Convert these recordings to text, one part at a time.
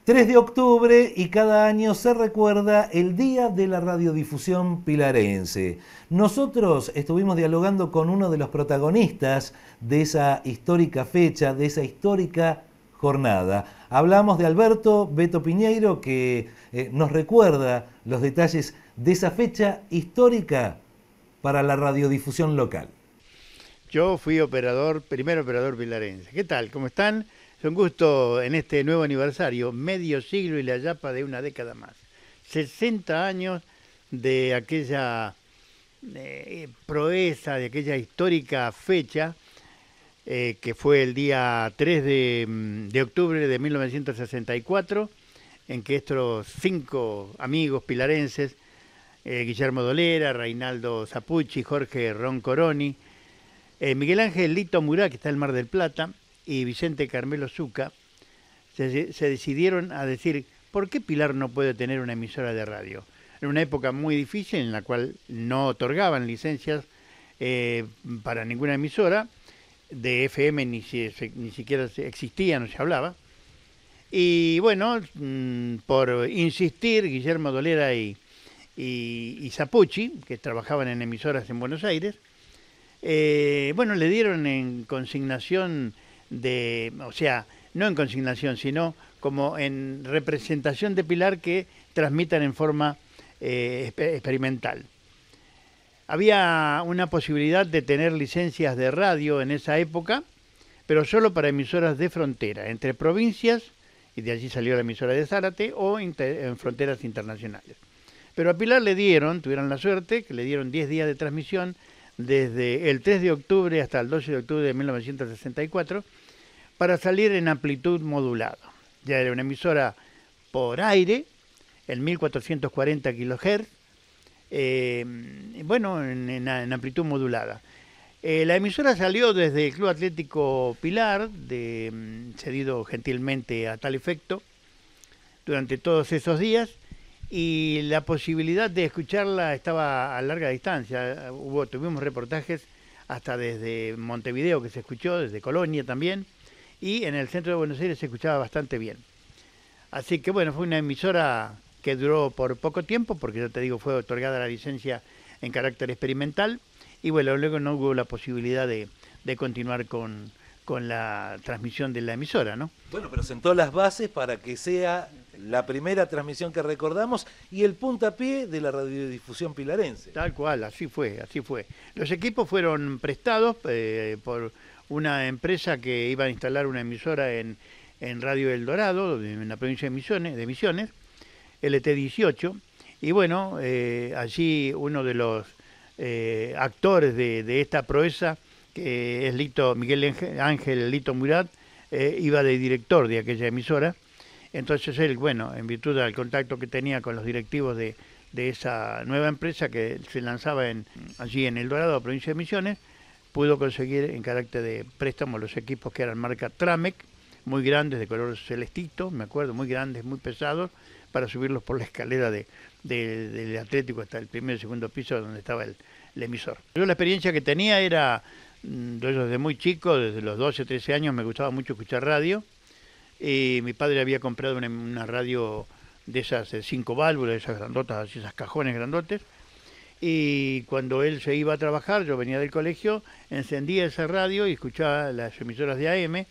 3 de octubre y cada año se recuerda el Día de la Radiodifusión Pilarense. Nosotros estuvimos dialogando con uno de los protagonistas de esa histórica fecha, de esa histórica jornada. Hablamos de Alberto Beto Piñeiro, que nos recuerda los detalles de esa fecha histórica para la radiodifusión local. Yo fui primer operador pilarense. ¿Qué tal? ¿Cómo están? Es un gusto en este nuevo aniversario, medio siglo y la yapa de una década más. 60 años de aquella proeza, de aquella histórica fecha, que fue el día 3 de octubre de 1964, en que estos 5 amigos pilarenses, Guillermo Dolera, Reinaldo Zapucci, Jorge Roncoroni, Miguel Ángel Lito Murat, que está en el Mar del Plata, y Vicente Carmelo Zucca, se decidieron a decir, ¿por qué Pilar no puede tener una emisora de radio? En una época muy difícil en la cual no otorgaban licencias para ninguna emisora, de FM ni siquiera existía, no se hablaba. Y bueno, por insistir, Guillermo Dolera y Zapucci, que trabajaban en emisoras en Buenos Aires, bueno, le dieron en consignación o sea, no en consignación, sino como en representación de Pilar que transmitan en forma experimental. Había una posibilidad de tener licencias de radio en esa época, pero solo para emisoras de frontera, entre provincias, y de allí salió la emisora de Zárate, o en fronteras internacionales. Pero a Pilar tuvieron la suerte, que le dieron 10 días de transmisión, desde el 3 de octubre hasta el 12 de octubre de 1964, para salir en amplitud modulada. Ya era una emisora por aire, en 1440 kHz, bueno, en amplitud modulada. La emisora salió desde el Club Atlético Pilar, cedido gentilmente a tal efecto, durante todos esos días, y la posibilidad de escucharla estaba a larga distancia. Tuvimos reportajes hasta desde Montevideo, que se escuchó, desde Colonia también, y en el centro de Buenos Aires se escuchaba bastante bien. Así que bueno, fue una emisora que duró por poco tiempo, porque yo te digo, fue otorgada la licencia en carácter experimental, y bueno, luego no hubo la posibilidad de continuar con la transmisión de la emisora, ¿no? Bueno, pero sentó las bases para que sea la primera transmisión que recordamos y el puntapié de la radiodifusión pilarense. Tal cual, así fue, así fue. Los equipos fueron prestados por una empresa que iba a instalar una emisora en Radio El Dorado, en la provincia de Misiones, LT18, y bueno, allí uno de los actores de esta proeza, que es Miguel Ángel Lito Murat, iba de director de aquella emisora. Entonces él, bueno, en virtud del contacto que tenía con los directivos de esa nueva empresa que se lanzaba allí en El Dorado, provincia de Misiones, pudo conseguir en carácter de préstamo los equipos que eran marca Tramec, muy grandes, de color celestito, me acuerdo, muy grandes, muy pesados, para subirlos por la escalera del Atlético hasta el primer y segundo piso donde estaba el emisor. Yo la experiencia que tenía era, yo desde muy chico, desde los 12 o 13 años, me gustaba mucho escuchar radio. Y mi padre había comprado una radio de esas 5 válvulas, esas grandotas, esas cajones grandotes, y cuando él se iba a trabajar, yo venía del colegio, encendía esa radio y escuchaba las emisoras de AM,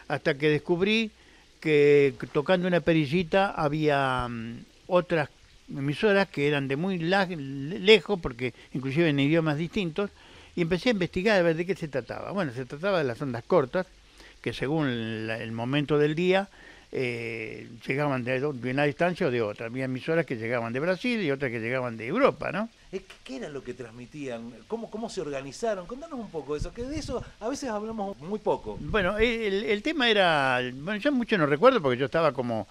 hasta que descubrí que tocando una perillita había otras emisoras que eran de muy lejos, porque inclusive en idiomas distintos, y empecé a investigar a ver de qué se trataba. Bueno, se trataba de las ondas cortas, que según el momento del día llegaban de una distancia o de otra. Había emisoras que llegaban de Brasil y otras que llegaban de Europa, ¿no? ¿Qué era lo que transmitían? ¿Cómo se organizaron? Contanos un poco de eso, que de eso a veces hablamos muy poco. Bueno, el tema era, bueno, yo mucho no recuerdo porque yo estaba como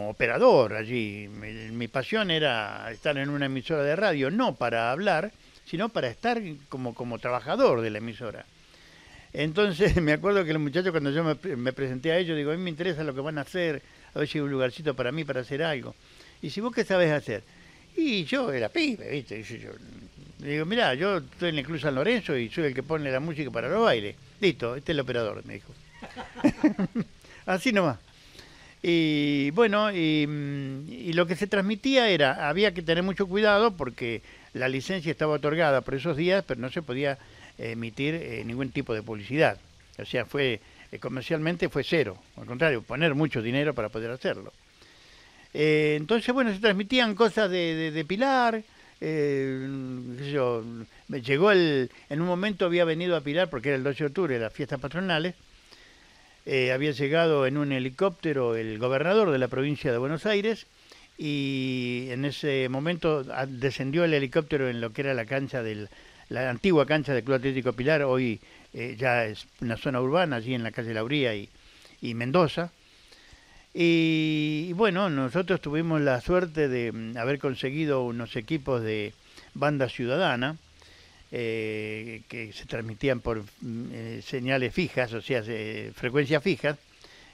operador allí. Mi pasión era estar en una emisora de radio, no para hablar, sino para estar como trabajador de la emisora. Entonces me acuerdo que los muchachos, cuando yo me presenté a ellos, digo, a mí me interesa lo que van a hacer, a ver si hay un lugarcito para mí para hacer algo. Y si vos qué sabés hacer. Y yo era pibe, ¿viste? Yo digo, mirá, yo estoy en el Club San Lorenzo y soy el que pone la música para los bailes. Listo, este es el operador, me dijo. Así nomás. Y bueno, y lo que se transmitía era, había que tener mucho cuidado porque la licencia estaba otorgada por esos días, pero no se podía emitir ningún tipo de publicidad. O sea, comercialmente fue cero. Al contrario, poner mucho dinero para poder hacerlo. Entonces, bueno, se transmitían cosas de Pilar. Qué sé yo, en un momento había venido a Pilar, porque era el 12 de octubre, las fiestas patronales. Había llegado en un helicóptero el gobernador de la provincia de Buenos Aires, y en ese momento descendió el helicóptero en lo que era la antigua cancha del Club Atlético Pilar. Hoy ya es una zona urbana, allí en la calle Lauría y Mendoza. Y bueno, nosotros tuvimos la suerte de haber conseguido unos equipos de banda ciudadana que se transmitían por señales fijas, o sea, frecuencias fijas,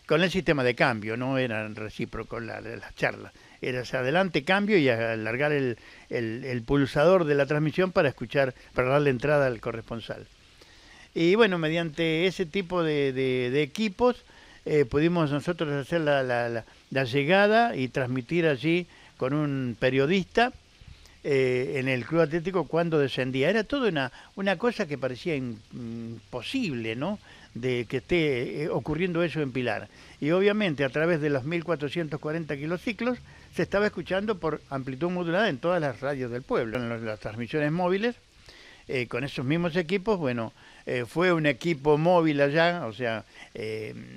con el sistema de cambio. No eran recíprocos las charlas. Era hacia adelante, cambio, y alargar el pulsador de la transmisión para escuchar, para darle entrada al corresponsal. Y bueno, mediante ese tipo de equipos pudimos nosotros hacer la llegada y transmitir allí con un periodista en el Club Atlético cuando descendía. Era toda una cosa que parecía imposible, ¿no?, de que esté ocurriendo eso en Pilar. Y obviamente a través de los 1440 kilociclos se estaba escuchando por amplitud modulada en todas las radios del pueblo, en las transmisiones móviles. Con esos mismos equipos, bueno, fue un equipo móvil allá, o sea,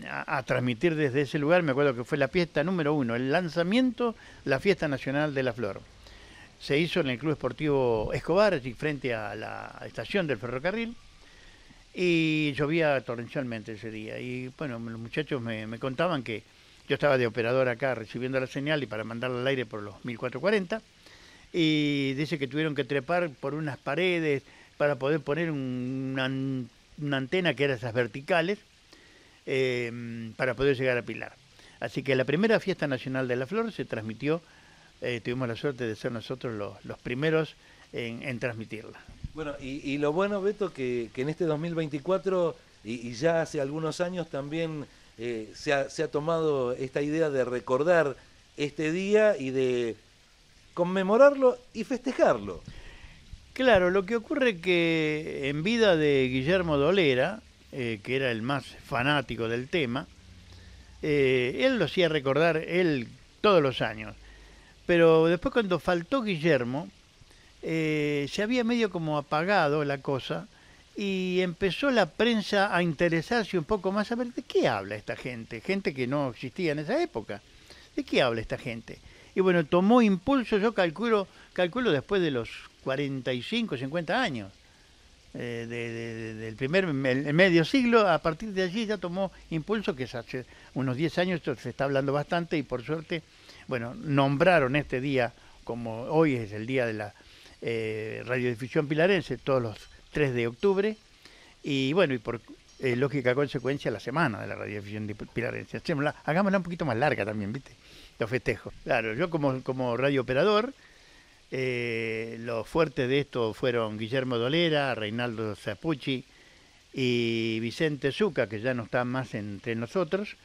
a transmitir desde ese lugar. Me acuerdo que fue la fiesta número 1, el lanzamiento, la Fiesta Nacional de la Flor. Se hizo en el Club Esportivo Escobar, allí frente a la estación del ferrocarril, y llovía torrencialmente ese día. Y bueno, los muchachos me contaban que yo estaba de operador acá recibiendo la señal y para mandarla al aire por los 1440, y dice que tuvieron que trepar por unas paredes para poder poner una antena que era esas verticales para poder llegar a Pilar. Así que la primera Fiesta Nacional de la Flor se transmitió, tuvimos la suerte de ser nosotros los primeros en transmitirla. Bueno, y lo bueno, Beto, que en este 2024 y ya hace algunos años también se ha tomado esta idea de recordar este día y de conmemorarlo y festejarlo. Claro, lo que ocurre es que en vida de Guillermo Dolera, que era el más fanático del tema, él lo hacía recordar él todos los años. Pero después, cuando faltó Guillermo, se había medio como apagado la cosa, y empezó la prensa a interesarse un poco más a ver de qué habla esta gente que no existía en esa época. ¿De qué habla esta gente? Y bueno, tomó impulso, yo calculo después de los 45, 50 años, del el medio siglo. A partir de allí ya tomó impulso, que hace unos 10 años esto se está hablando bastante, y por suerte, bueno, nombraron este día, como hoy es el día de la radiodifusión pilarense, todos los 3 de octubre, y bueno, y por lógica consecuencia, la semana de la radiodifusión pilarense. Hagámosla un poquito más larga también, ¿viste? Los festejos. Claro, yo como radiooperador, los fuertes de esto fueron Guillermo Dolera, Reinaldo Zapucci y Vicente Zucca, que ya no están más entre nosotros.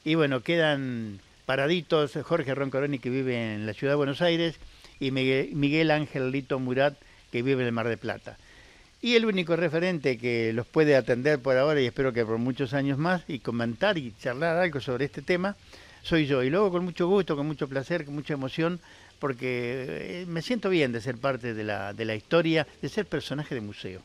Y bueno, quedan paraditos Jorge Roncoroni, que vive en la ciudad de Buenos Aires, y Miguel Ángel Lito Murat, que vive en el Mar del Plata. Y el único referente que los puede atender por ahora, y espero que por muchos años más, y comentar y charlar algo sobre este tema, soy yo. Y luego con mucho gusto, con mucho placer, con mucha emoción, porque me siento bien de ser parte de la historia, de ser personaje de museo.